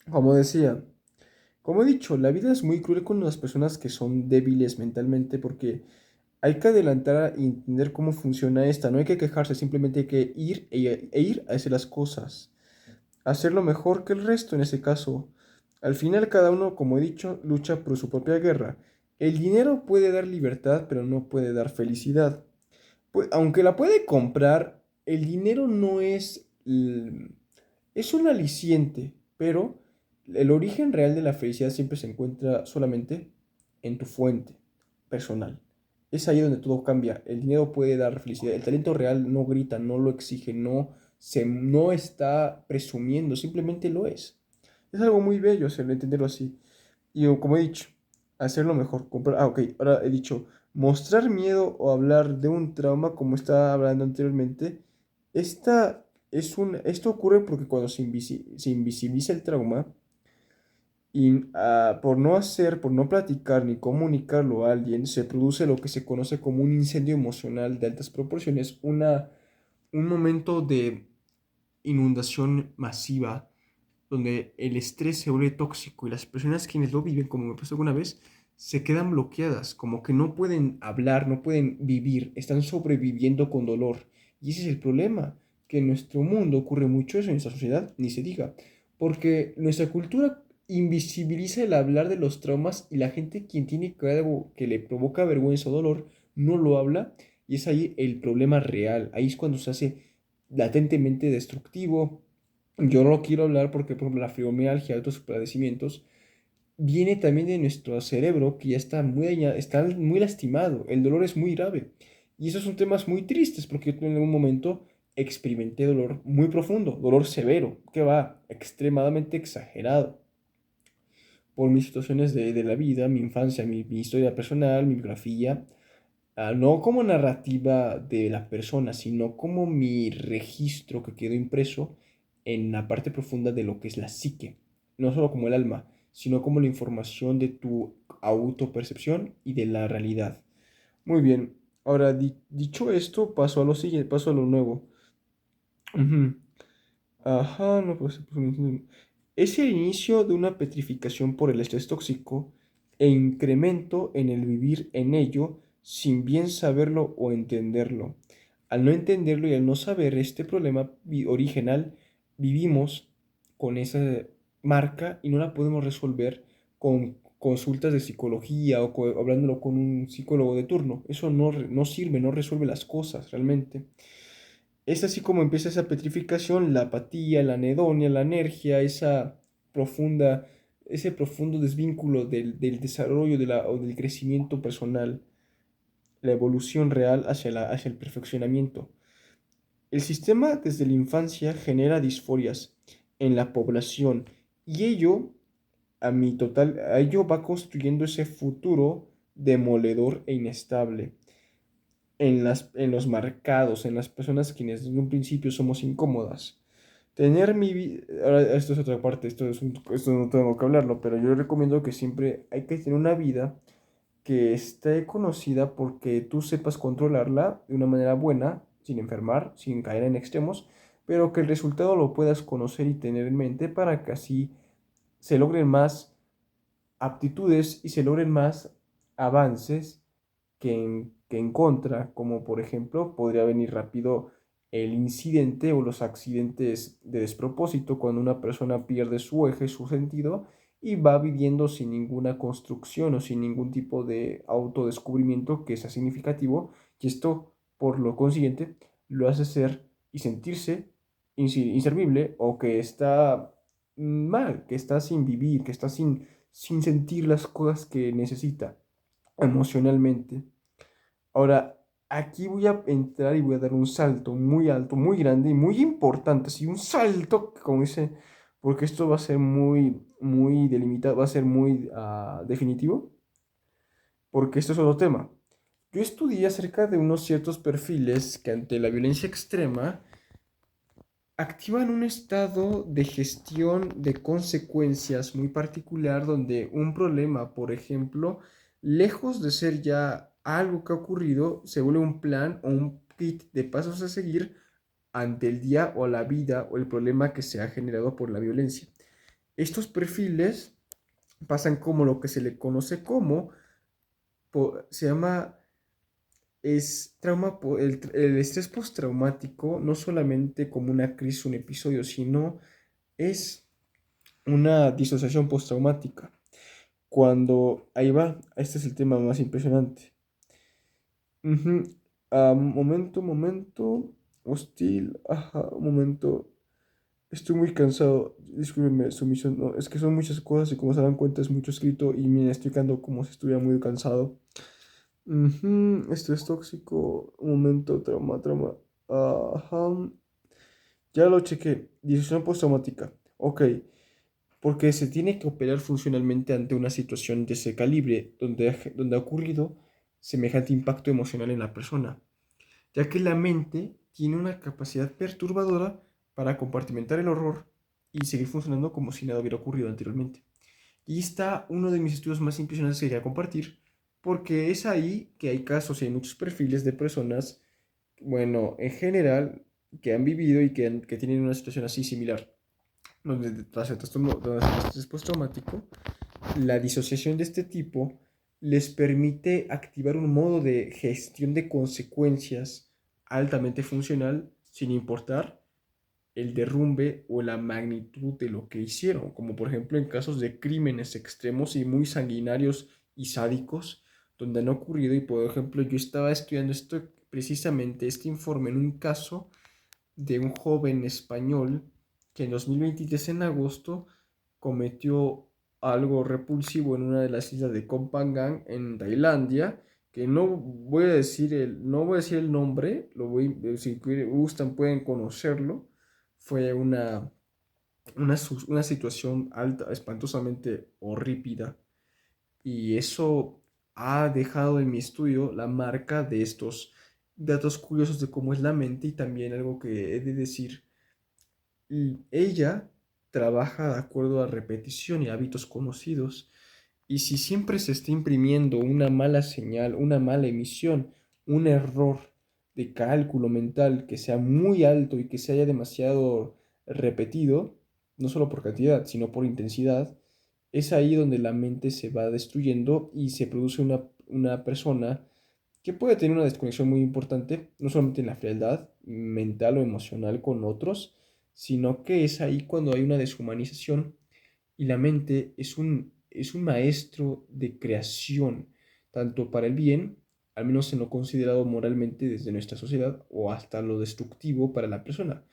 como decía, como he dicho, la vida es muy cruel con las personas que son débiles mentalmente porque hay que adelantar y entender cómo funciona esta, no hay que quejarse, simplemente hay que ir e ir a hacer las cosas, hacerlo mejor que el resto en ese caso. Al final cada uno, como he dicho, lucha por su propia guerra. El dinero puede dar libertad, pero no puede dar felicidad. Pues, aunque la puede comprar, el dinero no es... Es un aliciente, pero el origen real de la felicidad siempre se encuentra solamente en tu fuente personal. Es ahí donde todo cambia. El dinero puede dar felicidad. El talento real no grita, no lo exige, no está presumiendo, simplemente lo es. Es algo muy bello hacerlo, entenderlo así. Y como he dicho, hacerlo mejor. Ok, ahora he dicho, mostrar miedo o hablar de un trauma, como estaba hablando anteriormente, esto ocurre porque cuando se invisibiliza el trauma, y por no platicar ni comunicarlo a alguien, se produce lo que se conoce como un incendio emocional de altas proporciones, un momento de inundación masiva donde el estrés se vuelve tóxico y las personas quienes lo viven, como me pasó alguna vez, se quedan bloqueadas, como que no pueden hablar, no pueden vivir, están sobreviviendo con dolor. Y ese es el problema, que en nuestro mundo ocurre mucho eso, en nuestra sociedad, ni se diga, porque nuestra cultura invisibiliza el hablar de los traumas y la gente quien tiene algo que le provoca vergüenza o dolor no lo habla y es ahí el problema real, ahí es cuando se hace latentemente destructivo. Yo no lo quiero hablar porque, por ejemplo, la fibromialgia y otros padecimientos viene también de nuestro cerebro que ya está está muy lastimado. El dolor es muy grave. Y esos son temas muy tristes porque yo en algún momento experimenté dolor muy profundo, dolor severo, que va extremadamente exagerado por mis situaciones de la vida, mi infancia, mi historia personal, mi biografía, no como narrativa de la persona, sino como mi registro que quedó impreso en la parte profunda de lo que es la psique, no solo como el alma, sino como la información de tu autopercepción y de la realidad. Muy bien, ahora dicho esto, paso a lo siguiente, paso a lo nuevo. Ujú. Ajá, no, pues, es el inicio de una petrificación por el estrés tóxico e incremento en el vivir en ello sin bien saberlo o entenderlo. Al no entenderlo y al no saber este problema original, vivimos con esa marca y no la podemos resolver con consultas de psicología o hablándolo con un psicólogo de turno. Eso no sirve, no resuelve las cosas realmente. Es así como empieza esa petrificación, la apatía, la anedonia, la anergia, ese profundo desvínculo del desarrollo o del crecimiento personal, la evolución real hacia el perfeccionamiento. El sistema desde la infancia genera disforias en la población y a ello va construyendo ese futuro demoledor e inestable en los marcados, en las personas quienes desde un principio somos incómodas. Tener mi vida, ahora esto es otra parte, esto no tengo que hablarlo, pero yo recomiendo que siempre hay que tener una vida que esté conocida porque tú sepas controlarla de una manera buena, sin enfermar, sin caer en extremos, pero que el resultado lo puedas conocer y tener en mente para que así se logren más aptitudes y se logren más avances que en contra, como por ejemplo podría venir rápido el incidente o los accidentes de despropósito cuando una persona pierde su eje, su sentido y va viviendo sin ninguna construcción o sin ningún tipo de autodescubrimiento que sea significativo y esto por lo consiguiente lo hace ser y sentirse inservible o que está mal, que está sin vivir, que está sin sentir las cosas que necesita emocionalmente. Ahora, aquí voy a entrar y voy a dar un salto muy alto, muy grande y muy importante, así un salto, como dice, porque esto va a ser muy delimitado, va a ser muy definitivo, porque esto es otro tema. Yo estudié acerca de unos ciertos perfiles que ante la violencia extrema activan un estado de gestión de consecuencias muy particular donde un problema, por ejemplo, lejos de ser ya algo que ha ocurrido, se vuelve un plan o un kit de pasos a seguir ante el día o la vida o el problema que se ha generado por la violencia. Estos perfiles pasan como lo que se le conoce como, se llama es trauma, el estrés postraumático, no solamente como una crisis, un episodio, sino es una disociación postraumática. Cuando, ahí va, este es el tema más impresionante. Ujú. Momento, hostil, ajá, un momento, estoy muy cansado, discúlpenme, sumisión, no, es que son muchas cosas y como se dan cuenta es mucho escrito y me estoy quedando como si estuviera muy cansado. Esto es tóxico. Un momento, trauma. Ajá. Ya lo chequé. Disociación postraumática. Ok. Porque se tiene que operar funcionalmente ante una situación de ese calibre, donde ha ocurrido semejante impacto emocional en la persona, ya que la mente tiene una capacidad perturbadora para compartimentar el horror y seguir funcionando como si nada hubiera ocurrido anteriormente. Y está uno de mis estudios más impresionantes que quería compartir, porque es ahí que hay casos y hay muchos perfiles de personas, bueno, en general, que han vivido y que tienen una situación así similar, donde tras el estrés postraumático, la disociación de este tipo les permite activar un modo de gestión de consecuencias altamente funcional, sin importar el derrumbe o la magnitud de lo que hicieron, como por ejemplo en casos de crímenes extremos y muy sanguinarios y sádicos, donde han ocurrido, y por ejemplo yo estaba estudiando esto precisamente, este informe en un caso de un joven español que en 2023 en agosto cometió algo repulsivo en una de las islas de Koh Phangan en Tailandia, que no voy a decir el nombre, si gustan pueden conocerlo. Fue una situación alta, espantosamente horrípida, y eso ha dejado en mi estudio la marca de estos datos curiosos de cómo es la mente y también algo que he de decir. Ella trabaja de acuerdo a repetición y hábitos conocidos. Y si siempre se está imprimiendo una mala señal, una mala emisión, un error de cálculo mental que sea muy alto y que se haya demasiado repetido, no solo por cantidad, sino por intensidad, es ahí donde la mente se va destruyendo y se produce una persona que puede tener una desconexión muy importante, no solamente en la frialdad mental o emocional con otros, sino que es ahí cuando hay una deshumanización y la mente es un maestro de creación, tanto para el bien, al menos en lo considerado moralmente desde nuestra sociedad, o hasta lo destructivo para la persona.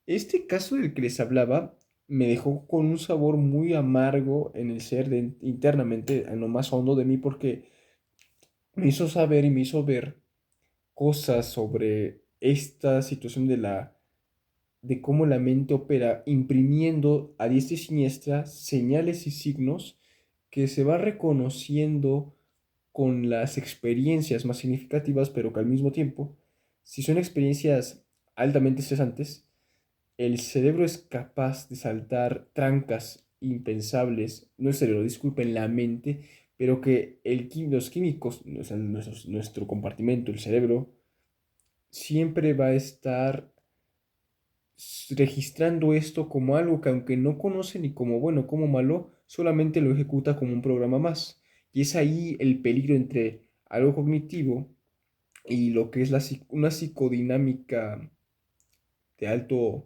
Este caso del que les hablaba me dejó con un sabor muy amargo en el ser internamente, en lo más hondo de mí, porque me hizo saber y me hizo ver cosas sobre esta situación de cómo la mente opera imprimiendo a diestra y siniestra señales y signos que se va reconociendo con las experiencias más significativas, pero que al mismo tiempo, si son experiencias altamente estresantes, el cerebro es capaz de saltar trancas impensables, no el cerebro, disculpen, la mente, pero que los químicos, o sea, nuestro compartimento, el cerebro, siempre va a estar registrando esto como algo que aunque no conoce ni como bueno como malo, solamente lo ejecuta como un programa más. Y es ahí el peligro entre algo cognitivo y lo que es una psicodinámica de alto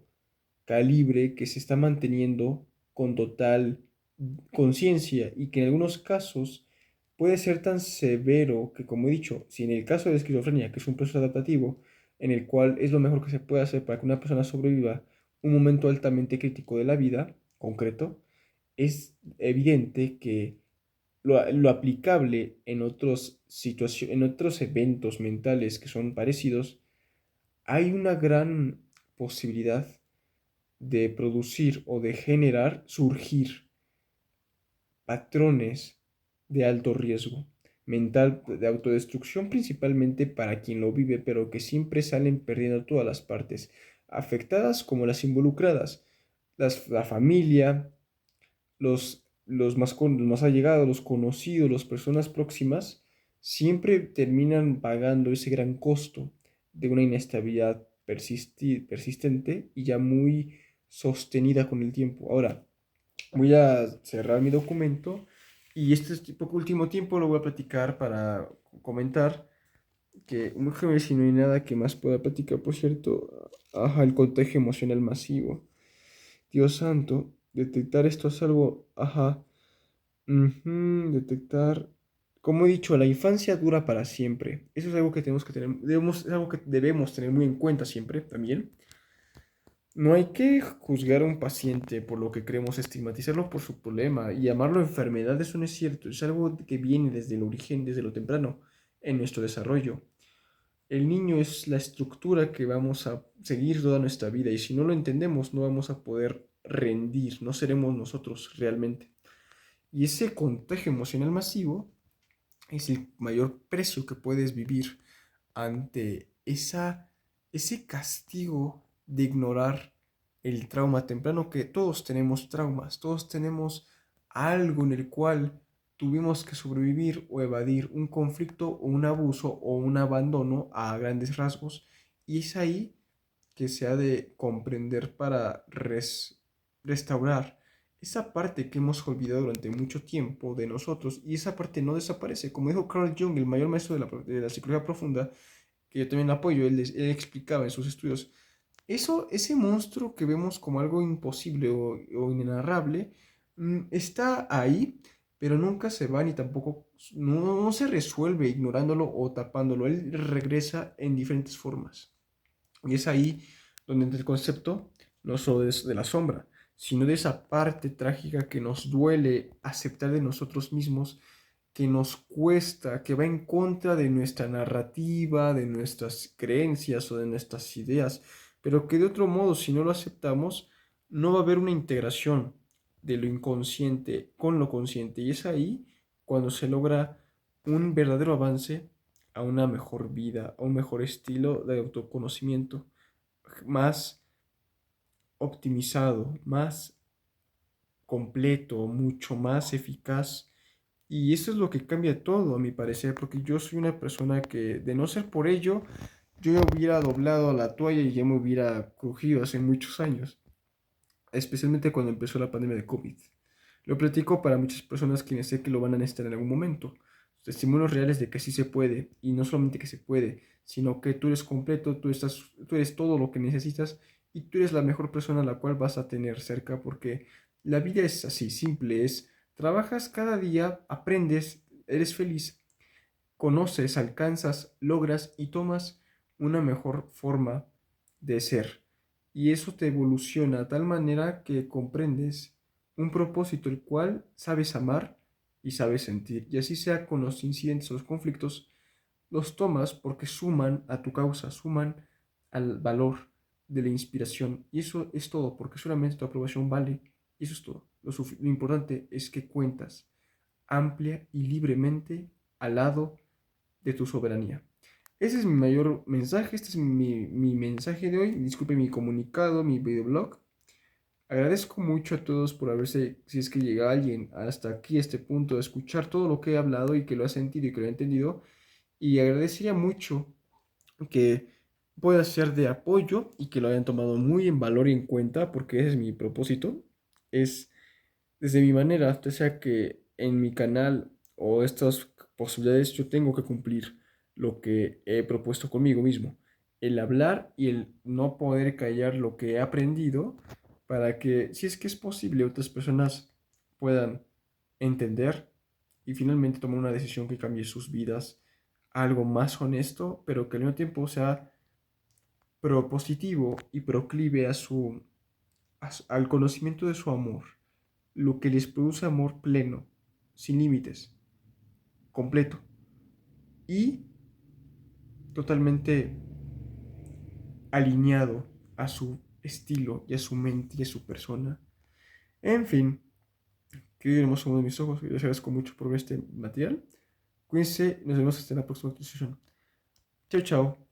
calibre que se está manteniendo con total conciencia y que en algunos casos puede ser tan severo que, como he dicho, si en el caso de esquizofrenia, que es un proceso adaptativo, en el cual es lo mejor que se puede hacer para que una persona sobreviva un momento altamente crítico de la vida, concreto, es evidente que lo aplicable en en otros eventos mentales que son parecidos, hay una gran posibilidad de producir o de generar, surgir patrones de alto riesgo mental, de autodestrucción principalmente para quien lo vive, pero que siempre salen perdiendo todas las partes, afectadas como las involucradas, la familia, los más allegados, los conocidos, las personas próximas, siempre terminan pagando ese gran costo de una inestabilidad persistente y ya muy sostenida con el tiempo. Ahora, voy a cerrar mi documento y poco último tiempo lo voy a platicar para comentar que, déjame ver si no hay nada que más pueda platicar, por cierto. Ajá, el contagio emocional masivo. Dios santo, detectar esto es algo, ajá, detectar, como he dicho, la infancia dura para siempre. Eso es algo que tenemos que tener, es algo que debemos tener muy en cuenta siempre también. No hay que juzgar a un paciente por lo que creemos, estigmatizarlo por su problema y llamarlo enfermedad, eso no es cierto, es algo que viene desde el origen, desde lo temprano en nuestro desarrollo. El niño es la estructura que vamos a seguir toda nuestra vida y si no lo entendemos no vamos a poder rendir, no seremos nosotros realmente. Y ese contagio emocional masivo es el mayor precio que puedes vivir ante ese castigo de ignorar el trauma temprano, que todos tenemos traumas, todos tenemos algo en el cual tuvimos que sobrevivir o evadir un conflicto o un abuso o un abandono a grandes rasgos. Y es ahí que se ha de comprender para restaurar esa parte que hemos olvidado durante mucho tiempo de nosotros y esa parte no desaparece. Como dijo Carl Jung, el mayor maestro de la psicología profunda, que yo también apoyo, él explicaba en sus estudios, ese monstruo que vemos como algo imposible o inenarrable, está ahí, pero nunca se va ni tampoco, no se resuelve ignorándolo o tapándolo, él regresa en diferentes formas. Y es ahí donde entra el concepto no solo de la sombra, sino de esa parte trágica que nos duele aceptar de nosotros mismos, que nos cuesta, que va en contra de nuestra narrativa, de nuestras creencias o de nuestras ideas, pero que de otro modo, si no lo aceptamos, no va a haber una integración de lo inconsciente con lo consciente. Y es ahí cuando se logra un verdadero avance a una mejor vida, a un mejor estilo de autoconocimiento, más optimizado, más completo, mucho más eficaz. Y eso es lo que cambia todo, a mi parecer, porque yo soy una persona que, de no ser por ello, yo ya hubiera doblado la toalla y ya me hubiera crujido hace muchos años, especialmente cuando empezó la pandemia de COVID. Lo platico para muchas personas quienes sé que lo van a necesitar en algún momento. Testimonios reales de que sí se puede, y no solamente que se puede, sino que tú eres completo, tú eres todo lo que necesitas y tú eres la mejor persona a la cual vas a tener cerca porque la vida es así, simple, es trabajas cada día, aprendes, eres feliz, conoces, alcanzas, logras y tomas una mejor forma de ser. Y eso te evoluciona a tal manera que comprendes un propósito el cual sabes amar y sabes sentir. Y así sea con los incidentes o los conflictos, los tomas porque suman a tu causa, suman al valor de la inspiración. Y eso es todo, porque solamente tu aprobación vale. Y eso es todo. Lo importante es que cuentas amplia y libremente al lado de tu soberanía. Ese es mi mayor mensaje, este es mi mensaje de hoy. Disculpe mi comunicado, mi videoblog. Agradezco mucho a todos por haberse, si es que llega alguien hasta aquí, a este punto, de escuchar todo lo que he hablado y que lo ha sentido y que lo ha entendido. Y agradecería mucho que pueda ser de apoyo y que lo hayan tomado muy en valor y en cuenta, porque ese es mi propósito. Es desde mi manera, ya sea que en mi canal o estas posibilidades yo tengo que cumplir lo que he propuesto conmigo mismo. El hablar y el no poder callar lo que he aprendido para que, si es que es posible, otras personas puedan entender y finalmente tomar una decisión que cambie sus vidas a algo más honesto, pero que al mismo tiempo sea propositivo y proclive al conocimiento de su amor, lo que les produce amor pleno, sin límites, completo y totalmente alineado a su estilo y a su mente y a su persona. En fin, querido hermoso de mis ojos, les agradezco mucho por ver este material. Cuídense, nos vemos hasta la próxima sesión. Chao, chao.